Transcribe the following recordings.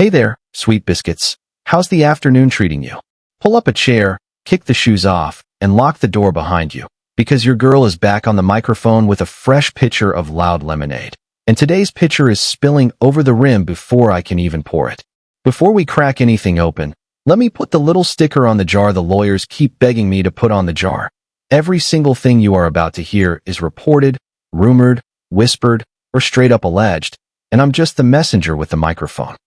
Hey there, sweet biscuits. How's the afternoon treating you? Pull up a chair, kick the shoes off, and lock the door behind you, because your girl is back on the microphone with a fresh pitcher of loud lemonade. And today's pitcher is spilling over the rim before I can even pour it. Before we crack anything open, let me put the little sticker on the jar the lawyers keep begging me to put on the jar. Every single thing you are about to hear is reported, rumored, whispered, or straight up alleged, and I'm just the messenger with the microphone.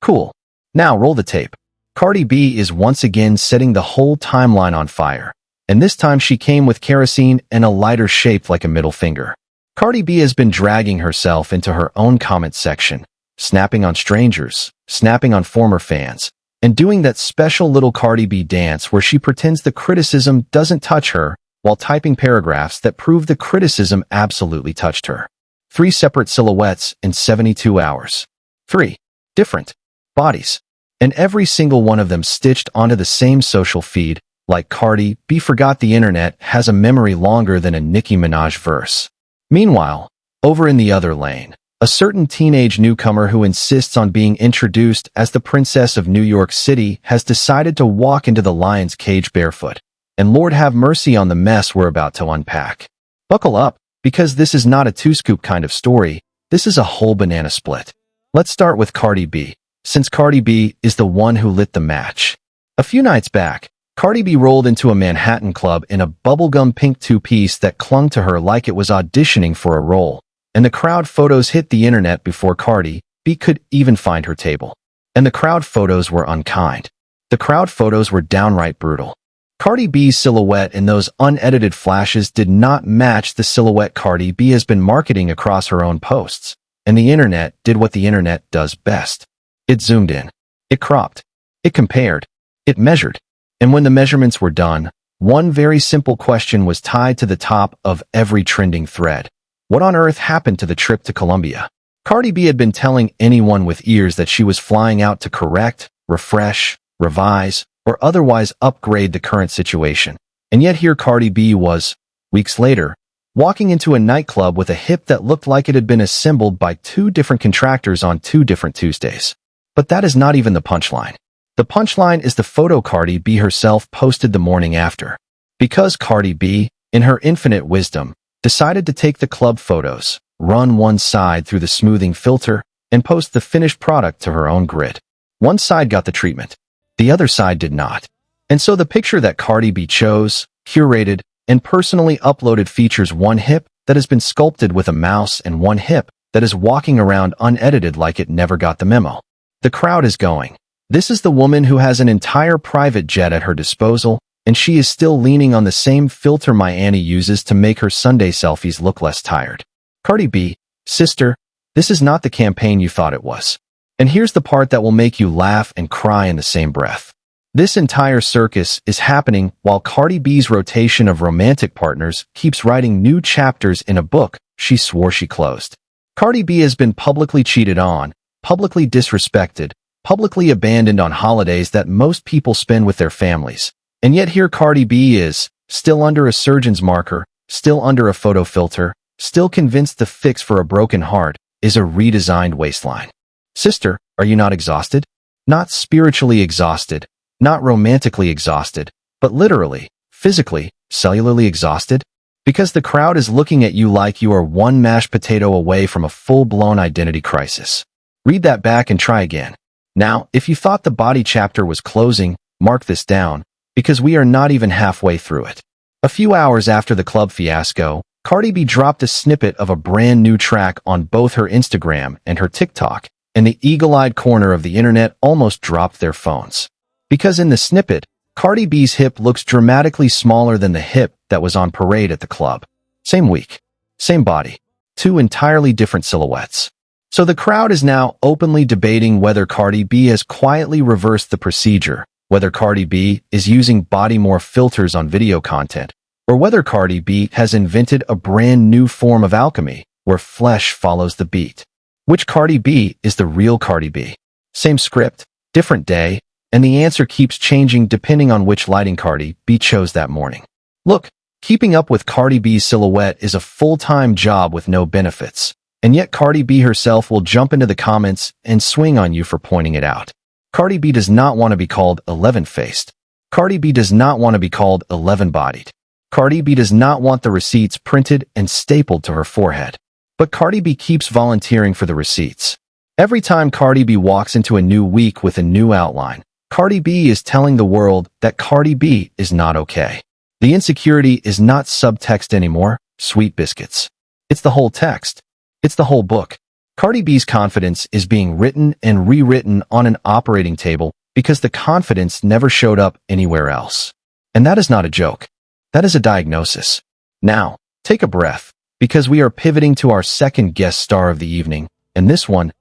Cool. Now roll the tape. Cardi B is once again setting the whole timeline on fire, and this time she came with kerosene and a lighter shaped like a middle finger. Cardi B has been dragging herself into her own comment section, snapping on strangers, snapping on former fans, and doing that special little Cardi B dance where she pretends the criticism doesn't touch her while typing paragraphs that prove the criticism absolutely touched her. 3 separate silhouettes in 72 hours. 3 different bodies. And every single one of them stitched onto the same social feed, like Cardi B forgot the internet has a memory longer than a Nicki Minaj verse. Meanwhile, over in the other lane, a certain teenage newcomer who insists on being introduced as the Princess of New York City has decided to walk into the lion's cage barefoot. And Lord have mercy on the mess we're about to unpack. Buckle up, because this is not a 2-scoop kind of story, this is a whole banana split. Let's start with Cardi B, since Cardi B is the one who lit the match. A few nights back, Cardi B rolled into a Manhattan club in a bubblegum pink 2-piece that clung to her like it was auditioning for a role, and the crowd photos hit the internet before Cardi B could even find her table. And the crowd photos were unkind. The crowd photos were downright brutal. Cardi B's silhouette in those unedited flashes did not match the silhouette Cardi B has been marketing across her own posts, and the internet did what the internet does best. It zoomed in. It cropped. It compared. It measured. And when the measurements were done, one very simple question was tied to the top of every trending thread. What on earth happened to the trip to Colombia? Cardi B had been telling anyone with ears that she was flying out to correct, refresh, revise, or otherwise upgrade the current situation. And yet here Cardi B was, weeks later, walking into a nightclub with a hip that looked like it had been assembled by 2 different contractors on 2 different Tuesdays. But that is not even the punchline. The punchline is the photo Cardi B herself posted the morning after. Because Cardi B, in her infinite wisdom, decided to take the club photos, run one side through the smoothing filter, and post the finished product to her own grid. One side got the treatment. The other side did not. And so the picture that Cardi B chose, curated, and personally uploaded features one hip that has been sculpted with a mouse and one hip that is walking around unedited like it never got the memo. The crowd is going. This is the woman who has an entire private jet at her disposal, and she is still leaning on the same filter my Annie uses to make her Sunday selfies look less tired. Cardi B, sister, this is not the campaign you thought it was. And here's the part that will make you laugh and cry in the same breath. This entire circus is happening while Cardi B's rotation of romantic partners keeps writing new chapters in a book she swore she closed. Cardi B has been publicly cheated on, publicly disrespected, publicly abandoned on holidays that most people spend with their families. And yet here Cardi B is, still under a surgeon's marker, still under a photo filter, still convinced the fix for a broken heart is a redesigned waistline. Sister, are you not exhausted? Not spiritually exhausted, not romantically exhausted, but literally, physically, cellularly exhausted? Because the crowd is looking at you like you are one mashed potato away from a full-blown identity crisis. Read that back and try again. Now, if you thought the body chapter was closing, mark this down, because we are not even halfway through it. A few hours after the club fiasco, Cardi B dropped a snippet of a brand new track on both her Instagram and her TikTok, and the eagle-eyed corner of the internet almost dropped their phones. Because in the snippet, Cardi B's hip looks dramatically smaller than the hip that was on parade at the club. Same week, same body, 2 entirely different silhouettes. So the crowd is now openly debating whether Cardi B has quietly reversed the procedure, whether Cardi B is using body morph filters on video content, or whether Cardi B has invented a brand new form of alchemy where flesh follows the beat. Which Cardi B is the real Cardi B? Same script, different day, and the answer keeps changing depending on which lighting Cardi B chose that morning. Look, keeping up with Cardi B's silhouette is a full-time job with no benefits, And yet Cardi B herself will jump into the comments and swing on you for pointing it out. Cardi B does not want to be called 11-faced. Cardi B does not want to be called 11-bodied. Cardi B does not want the receipts printed and stapled to her forehead. But Cardi B keeps volunteering for the receipts. Every time Cardi B walks into a new week with a new outline, Cardi B is telling the world that Cardi B is not okay. The insecurity is not subtext anymore, sweet biscuits. It's the whole text. It's the whole book. Cardi B's confidence is being written and rewritten on an operating table because the confidence never showed up anywhere else. And that is not a joke. That is a diagnosis. Now, take a breath, because we are pivoting to our second guest star of the evening, and this one,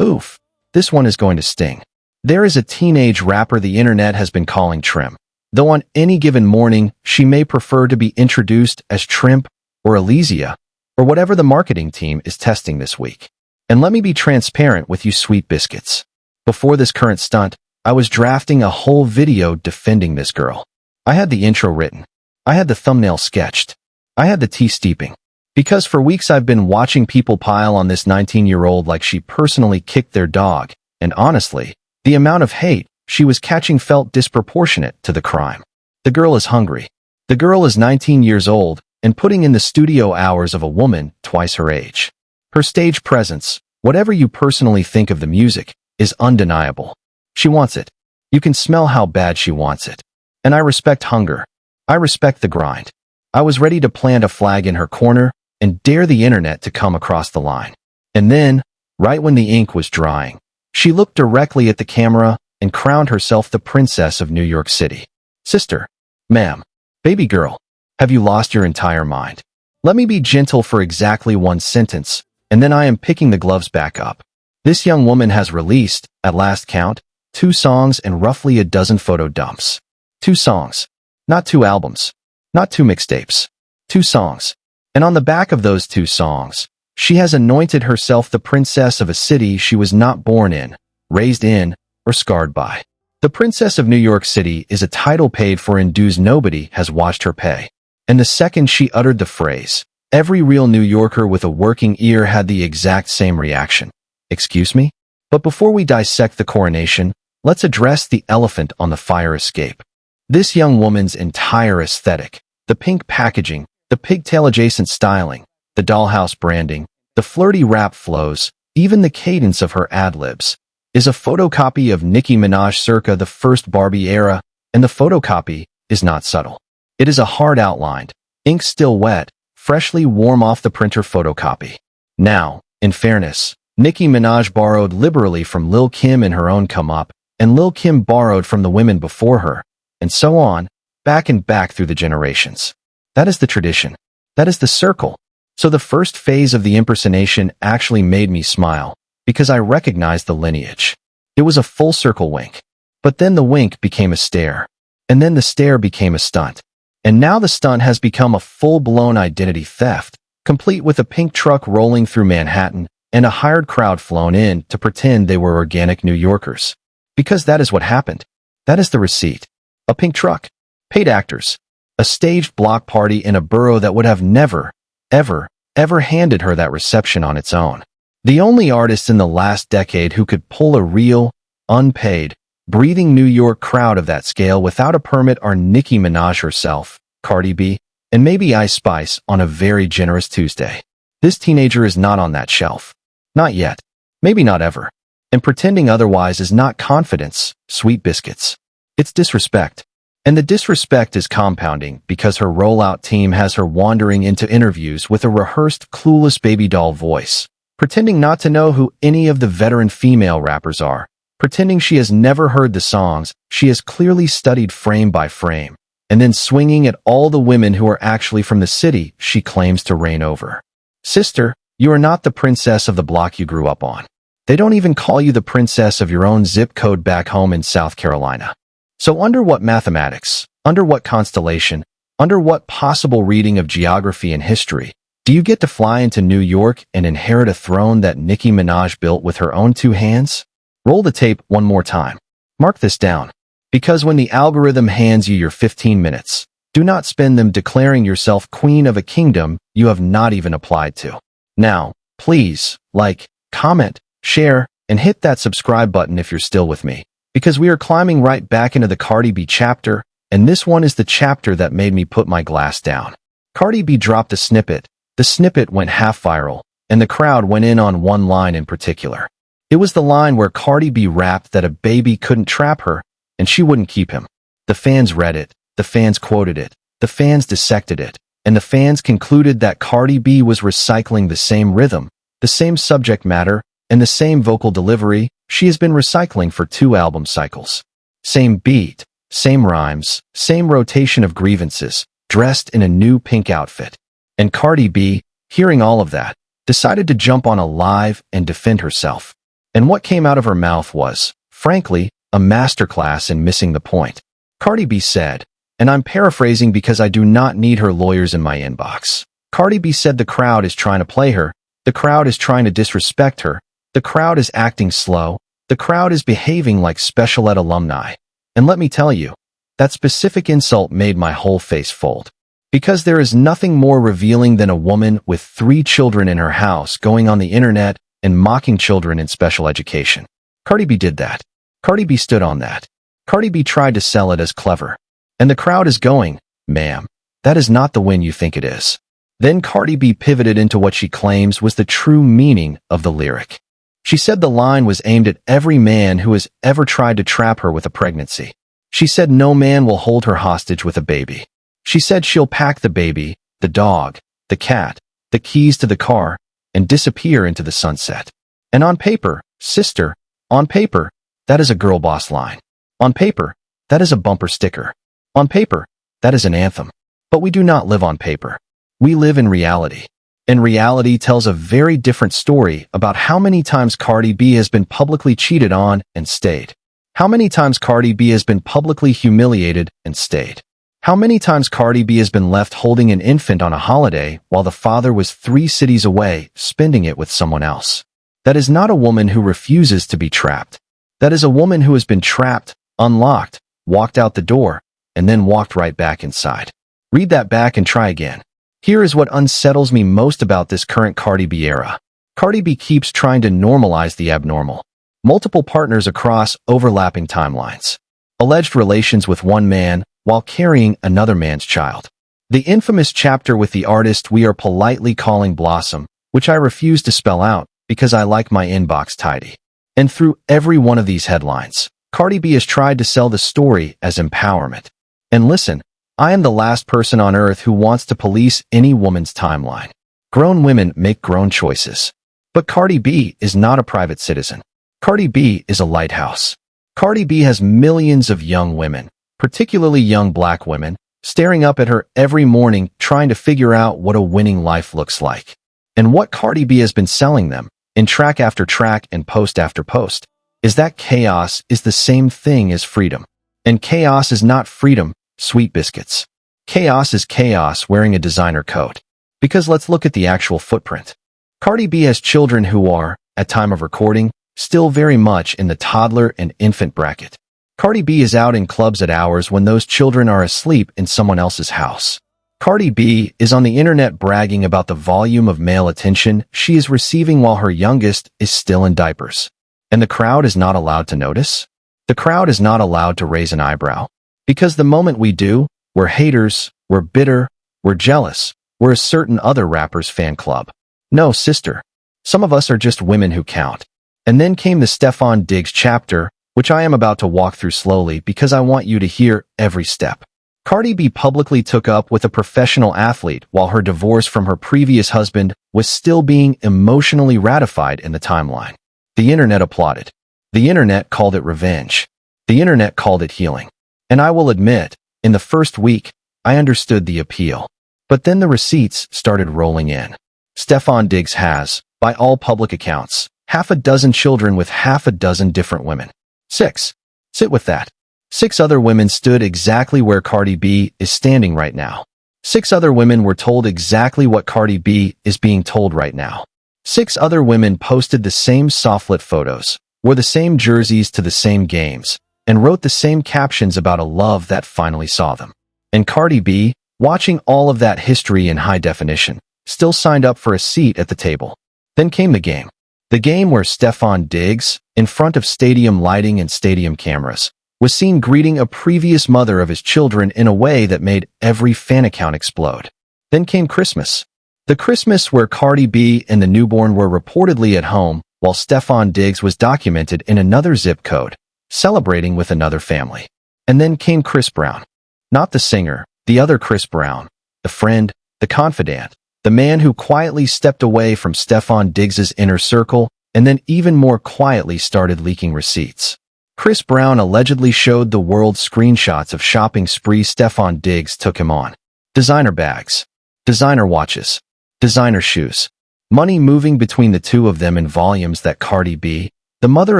oof, this one is going to sting. There is a teenage rapper the internet has been calling Trim. Though on any given morning, she may prefer to be introduced as Trimp or Elysia, or whatever the marketing team is testing this week. And let me be transparent with you sweet biscuits. Before this current stunt, I was drafting a whole video defending this girl. I had the intro written. I had the thumbnail sketched. I had the tea steeping. Because for weeks I've been watching people pile on this 19-year-old like she personally kicked their dog, and honestly, the amount of hate she was catching felt disproportionate to the crime. The girl is hungry. The girl is 19 years old and putting in the studio hours of a woman twice her age. Her stage presence, whatever you personally think of the music, is undeniable. She wants it. You can smell how bad she wants it. And I respect hunger. I respect the grind. I was ready to plant a flag in her corner and dare the internet to come across the line. And then, right when the ink was drying, she looked directly at the camera and crowned herself the princess of New York City. Sister, ma'am, baby girl, have you lost your entire mind? Let me be gentle for exactly one sentence, and then I am picking the gloves back up. This young woman has released, at last count, 2 songs and roughly a dozen photo dumps. 2 songs. Not 2 albums. Not 2 mixtapes. 2 songs. And on the back of those 2 songs, she has anointed herself the princess of a city she was not born in, raised in, or scarred by. The Princess of New York City is a title paid for in dues nobody has watched her pay. And the second she uttered the phrase, every real New Yorker with a working ear had the exact same reaction. Excuse me? But before we dissect the coronation, let's address the elephant on the fire escape. This young woman's entire aesthetic, the pink packaging, the pigtail-adjacent styling, the dollhouse branding, the flirty rap flows, even the cadence of her ad-libs, is a photocopy of Nicki Minaj circa the first Barbie era, and the photocopy is not subtle. It is a hard outlined, ink still wet, freshly warm off the printer photocopy. Now, in fairness, Nicki Minaj borrowed liberally from Lil' Kim in her own come up, and Lil' Kim borrowed from the women before her, and so on, back and back through the generations. That is the tradition. That is the circle. So the first phase of the impersonation actually made me smile, because I recognized the lineage. It was a full circle wink. But then the wink became a stare. And then the stare became a stunt. And now the stunt has become a full-blown identity theft, complete with a pink truck rolling through Manhattan and a hired crowd flown in to pretend they were organic New Yorkers. Because that is what happened. That is the receipt. A pink truck. Paid actors. A staged block party in a borough that would have never, ever handed her that reception on its own. The only artists in the last decade who could pull a real, unpaid, breathing New York crowd of that scale without a permit are Nicki Minaj herself, Cardi B, and maybe Ice Spice on a very generous Tuesday. This teenager is not on that shelf. Not yet. Maybe not ever. And pretending otherwise is not confidence, sweet biscuits. It's disrespect. And the disrespect is compounding because her rollout team has her wandering into interviews with a rehearsed, clueless baby doll voice, pretending not to know who any of the veteran female rappers are, pretending she has never heard the songs she has clearly studied frame by frame, and then swinging at all the women who are actually from the city she claims to reign over. Sister, you are not the princess of the block you grew up on. They don't even call you the princess of your own zip code back home in South Carolina. So under what mathematics, under what constellation, under what possible reading of geography and history, do you get to fly into New York and inherit a throne that Nicki Minaj built with her own 2 hands? Roll the tape one more time. Mark this down. Because when the algorithm hands you your 15 minutes, do not spend them declaring yourself queen of a kingdom you have not even applied to. Now, Please, like, comment, share, and hit that subscribe button if you're still with me. Because we are climbing right back into the Cardi B chapter, and this one is the chapter that made me put my glass down. Cardi B dropped a snippet. The snippet went half viral, and the crowd went in on one line in particular. It was the line where Cardi B rapped that a baby couldn't trap her, and she wouldn't keep him. The fans read it, the fans quoted it, the fans dissected it, and the fans concluded that Cardi B was recycling the same rhythm, the same subject matter, and the same vocal delivery she has been recycling for 2 album cycles. Same beat, same rhymes, same rotation of grievances, dressed in a new pink outfit. And Cardi B, hearing all of that, decided to jump on a live and defend herself. And what came out of her mouth was, frankly, a masterclass in missing the point. Cardi B said, and I'm paraphrasing because I do not need her lawyers in my inbox. Cardi B said the crowd is trying to play her, the crowd is trying to disrespect her, the crowd is acting slow, the crowd is behaving like special ed alumni. And let me tell you, that specific insult made my whole face fold. Because there is nothing more revealing than a woman with 3 children in her house going on the internet and mocking children in special education. Cardi B did that. Cardi B stood on that. Cardi B tried to sell it as clever. And the crowd is going, ma'am, that is not the win you think it is. Then Cardi B pivoted into what she claims was the true meaning of the lyric. She said the line was aimed at every man who has ever tried to trap her with a pregnancy. She said no man will hold her hostage with a baby. She said she'll pack the baby, the dog, the cat, the keys to the car, and disappear into the sunset. And on paper, sister, on paper, that is a girl boss line. On paper, that is a bumper sticker. On paper, that is an anthem. But we do not live on paper. We live in reality. And reality tells a very different story about how many times Cardi B has been publicly cheated on and stayed. How many times Cardi B has been publicly humiliated and stayed. How many times Cardi B has been left holding an infant on a holiday while the father was 3 cities away, spending it with someone else. That is not a woman who refuses to be trapped. That is a woman who has been trapped, unlocked, walked out the door, and then walked right back inside. Read that back and try again. Here is what unsettles me most about this current Cardi B era. Cardi B keeps trying to normalize the abnormal. Multiple partners across overlapping timelines. Alleged relations with one man while carrying another man's child. The infamous chapter with the artist we are politely calling Blossom, which I refuse to spell out because I like my inbox tidy. And through every one of these headlines, Cardi B has tried to sell the story as empowerment. And listen, I am the last person on earth who wants to police any woman's timeline. Grown women make grown choices. But Cardi B is not a private citizen. Cardi B is a lighthouse. Cardi B has millions of young women, particularly young black women, staring up at her every morning trying to figure out what a winning life looks like. And what Cardi B has been selling them, in track after track and post after post, is that chaos is the same thing as freedom. And chaos is not freedom, sweet biscuits. Chaos is chaos wearing a designer coat. Because let's look at the actual footprint. Cardi B has children who are, at time of recording, still very much in the toddler and infant bracket. Cardi B is out in clubs at hours when those children are asleep in someone else's house. Cardi B is on the internet bragging about the volume of male attention she is receiving while her youngest is still in diapers. And the crowd is not allowed to notice? The crowd is not allowed to raise an eyebrow. Because the moment we do, we're haters, we're bitter, we're jealous, we're a certain other rapper's fan club. No, sister. Some of us are just women who count. And then came the Stefon Diggs chapter, which I am about to walk through slowly because I want you to hear every step. Cardi B publicly took up with a professional athlete while her divorce from her previous husband was still being emotionally ratified in the timeline. The internet applauded. The internet called it revenge. The internet called it healing. And I will admit, in the first week, I understood the appeal. But then the receipts started rolling in. Stefon Diggs has, by all public accounts, half a dozen children with half a dozen different women. 6. Sit with that. 6 other women stood exactly where Cardi B is standing right now. 6 other women were told exactly what Cardi B is being told right now. 6 other women posted the same softlit photos, wore the same jerseys to the same games, and wrote the same captions about a love that finally saw them. And Cardi B, watching all of that history in high definition, still signed up for a seat at the table. Then came the game. The game where Stefon Diggs, in front of stadium lighting and stadium cameras, was seen greeting a previous mother of his children in a way that made every fan account explode. Then came Christmas. The Christmas where Cardi B and the newborn were reportedly at home, while Stefon Diggs was documented in another zip code, celebrating with another family. And then came Chris Brown. Not the singer, the other Chris Brown, the friend, the confidant, the man who quietly stepped away from Stefon Diggs's inner circle and then even more quietly started leaking receipts. Chris Brown allegedly showed the world screenshots of shopping spree Stefon Diggs took him on. Designer bags, designer watches, designer shoes. Money moving between the two of them in volumes that Cardi B, the mother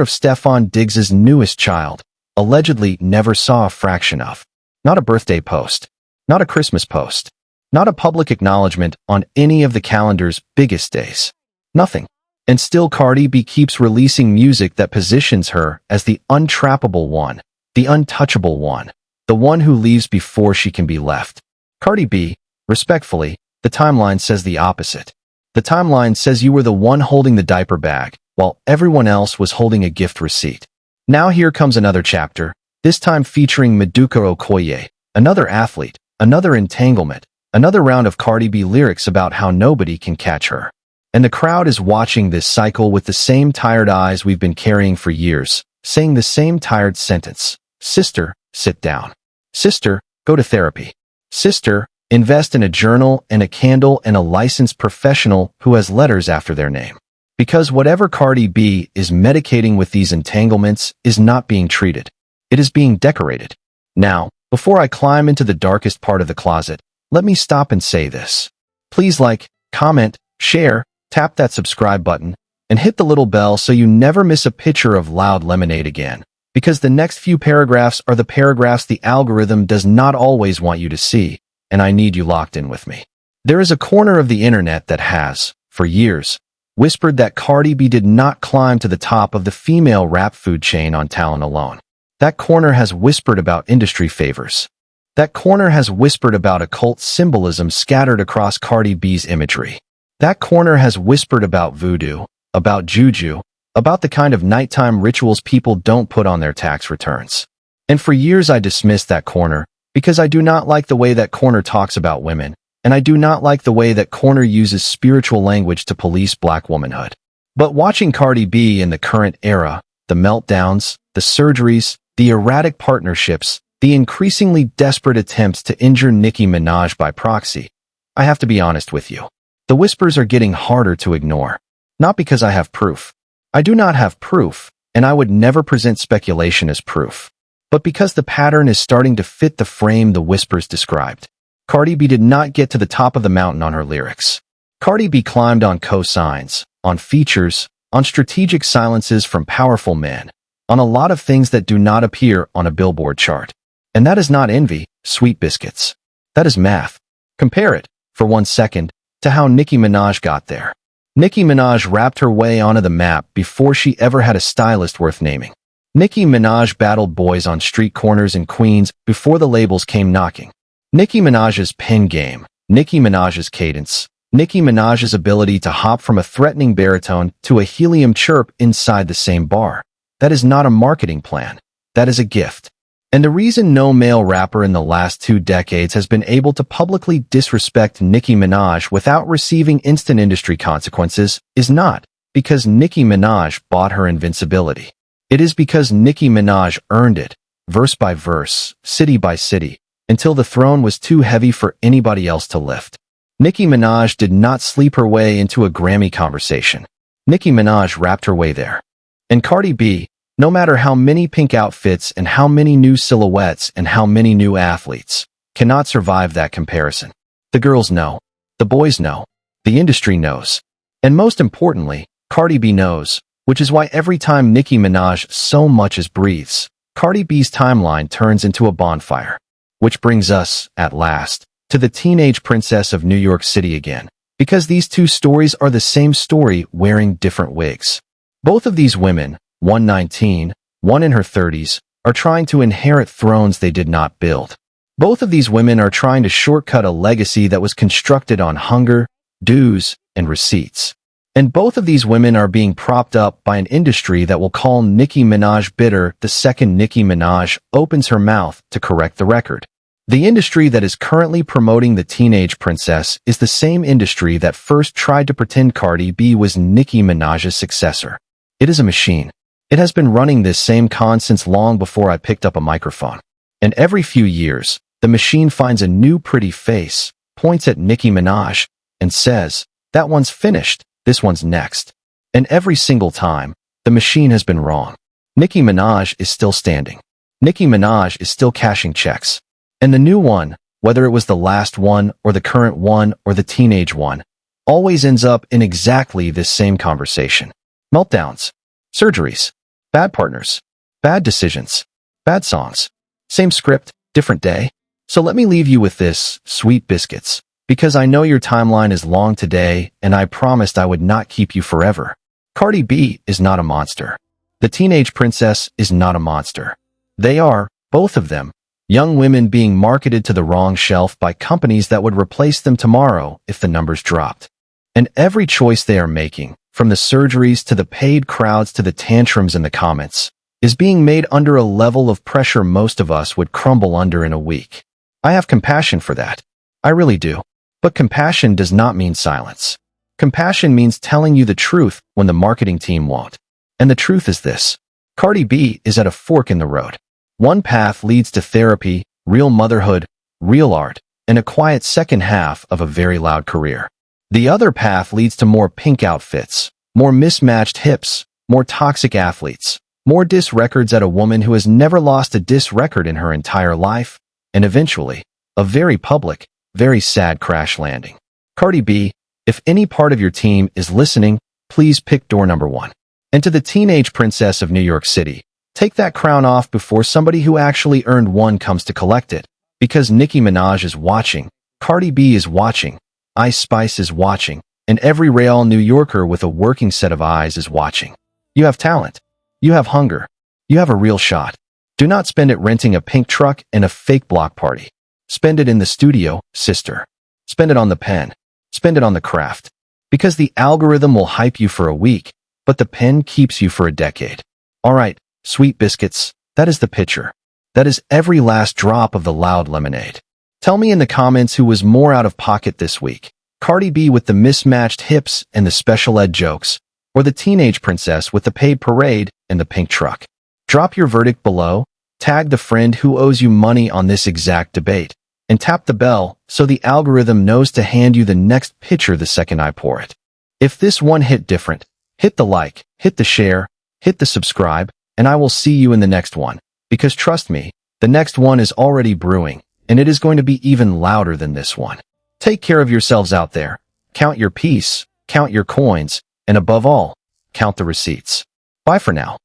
of Stefon Diggs's newest child, allegedly never saw a fraction of. Not a birthday post, not a Christmas post, not a public acknowledgement on any of the calendar's biggest days. Nothing. And still Cardi B keeps releasing music that positions her as the untrappable one, the untouchable one, the one who leaves before she can be left. Cardi B, respectfully, the timeline says the opposite. The timeline says you were the one holding the diaper bag, while everyone else was holding a gift receipt. Now here comes another chapter, this time featuring Maduka Okoye, another athlete, another entanglement, another round of Cardi B lyrics about how nobody can catch her. And the crowd is watching this cycle with the same tired eyes we've been carrying for years, saying the same tired sentence. Sister, sit down. Sister, go to therapy. Sister, invest in a journal and a candle and a licensed professional who has letters after their name. Because whatever Cardi B is medicating with these entanglements is not being treated. It is being decorated. Now, before I climb into the darkest part of the closet, let me stop and say this. Please like, comment, share, tap that subscribe button, and hit the little bell so you never miss a picture of Loud Lemonade again. Because the next few paragraphs are the paragraphs the algorithm does not always want you to see, and I need you locked in with me. There is a corner of the internet that has, for years, whispered that Cardi B did not climb to the top of the female rap food chain on talent alone. That corner has whispered about industry favors. That corner has whispered about occult symbolism scattered across Cardi B's imagery. That corner has whispered about voodoo, about juju, about the kind of nighttime rituals people don't put on their tax returns. And for years I dismissed that corner because I do not like the way that corner talks about women, and I do not like the way that corner uses spiritual language to police black womanhood. But watching Cardi B in the current era, the meltdowns, the surgeries, the erratic partnerships, the increasingly desperate attempts to injure Nicki Minaj by proxy, I have to be honest with you. The whispers are getting harder to ignore. Not because I have proof. I do not have proof, and I would never present speculation as proof. But because the pattern is starting to fit the frame the whispers described. Cardi B did not get to the top of the mountain on her lyrics. Cardi B climbed on cosigns, on features, on strategic silences from powerful men, on a lot of things that do not appear on a Billboard chart. And that is not envy, sweet biscuits. That is math. Compare it, for 1 second, to how Nicki Minaj got there. Nicki Minaj rapped her way onto the map before she ever had a stylist worth naming. Nicki Minaj battled boys on street corners in Queens before the labels came knocking. Nicki Minaj's pen game, Nicki Minaj's cadence, Nicki Minaj's ability to hop from a threatening baritone to a helium chirp inside the same bar. That is not a marketing plan. That is a gift. And the reason no male rapper in the last 2 decades has been able to publicly disrespect Nicki Minaj without receiving instant industry consequences is not because Nicki Minaj bought her invincibility. It is because Nicki Minaj earned it, verse by verse, city by city, until the throne was too heavy for anybody else to lift. Nicki Minaj did not sleep her way into a Grammy conversation. Nicki Minaj rapped her way there. And Cardi B, no matter how many pink outfits and how many new silhouettes and how many new athletes, cannot survive that comparison. The girls know. The boys know. The industry knows. And most importantly, Cardi B knows, which is why every time Nicki Minaj so much as breathes, Cardi B's timeline turns into a bonfire. Which brings us, at last, to the teenage princess of New York City again, because these two stories are the same story wearing different wigs. Both of these women, one 19, one in her 30s, are trying to inherit thrones they did not build. Both of these women are trying to shortcut a legacy that was constructed on hunger, dues, and receipts. And both of these women are being propped up by an industry that will call Nicki Minaj bitter the second Nicki Minaj opens her mouth to correct the record. The industry that is currently promoting the teenage princess is the same industry that first tried to pretend Cardi B was Nicki Minaj's successor. It is a machine. It has been running this same con since long before I picked up a microphone. And every few years, the machine finds a new pretty face, points at Nicki Minaj, and says, "That one's finished, this one's next." And every single time, the machine has been wrong. Nicki Minaj is still standing. Nicki Minaj is still cashing checks. And the new one, whether it was the last one or the current one or the teenage one, always ends up in exactly this same conversation. Meltdowns, surgeries, bad partners, bad decisions, bad songs. Same script, different day. So let me leave you with this, sweet biscuits, because I know your timeline is long today and I promised I would not keep you forever. Cardi B is not a monster. The teenage princess is not a monster. They are, both of them, young women being marketed to the wrong shelf by companies that would replace them tomorrow if the numbers dropped. And every choice they are making, from the surgeries to the paid crowds to the tantrums in the comments, is being made under a level of pressure most of us would crumble under in a week. I have compassion for that. I really do. But compassion does not mean silence. Compassion means telling you the truth when the marketing team won't. And the truth is this. Cardi B is at a fork in the road. One path leads to therapy, real motherhood, real art, and a quiet second half of a very loud career. The other path leads to more pink outfits, more mismatched hips, more toxic athletes, more diss records at a woman who has never lost a diss record in her entire life, and eventually, a very public, very sad crash landing. Cardi B, if any part of your team is listening, please pick door number 1. And to the teenage princess of New York City, take that crown off before somebody who actually earned one comes to collect it. Because Nicki Minaj is watching, Cardi B is watching, Ice Spice is watching, and every real New Yorker with a working set of eyes is watching. You have talent. You have hunger. You have a real shot. Do not spend it renting a pink truck and a fake block party. Spend it in the studio, sister. Spend it on the pen. Spend it on the craft. Because the algorithm will hype you for a week, but the pen keeps you for a decade. All right. Sweet biscuits, that is the picture. That is every last drop of the loud lemonade. Tell me in the comments who was more out of pocket this week. Cardi B with the mismatched hips and the special ed jokes, or the teenage princess with the paid parade and the pink truck. Drop your verdict below, tag the friend who owes you money on this exact debate, and tap the bell so the algorithm knows to hand you the next picture the second I pour it. If this one hit different, hit the like, hit the share, hit the subscribe, and I will see you in the next one, because trust me, the next one is already brewing, and it is going to be even louder than this one. Take care of yourselves out there. Count your peace, count your coins, and above all, count the receipts. Bye for now.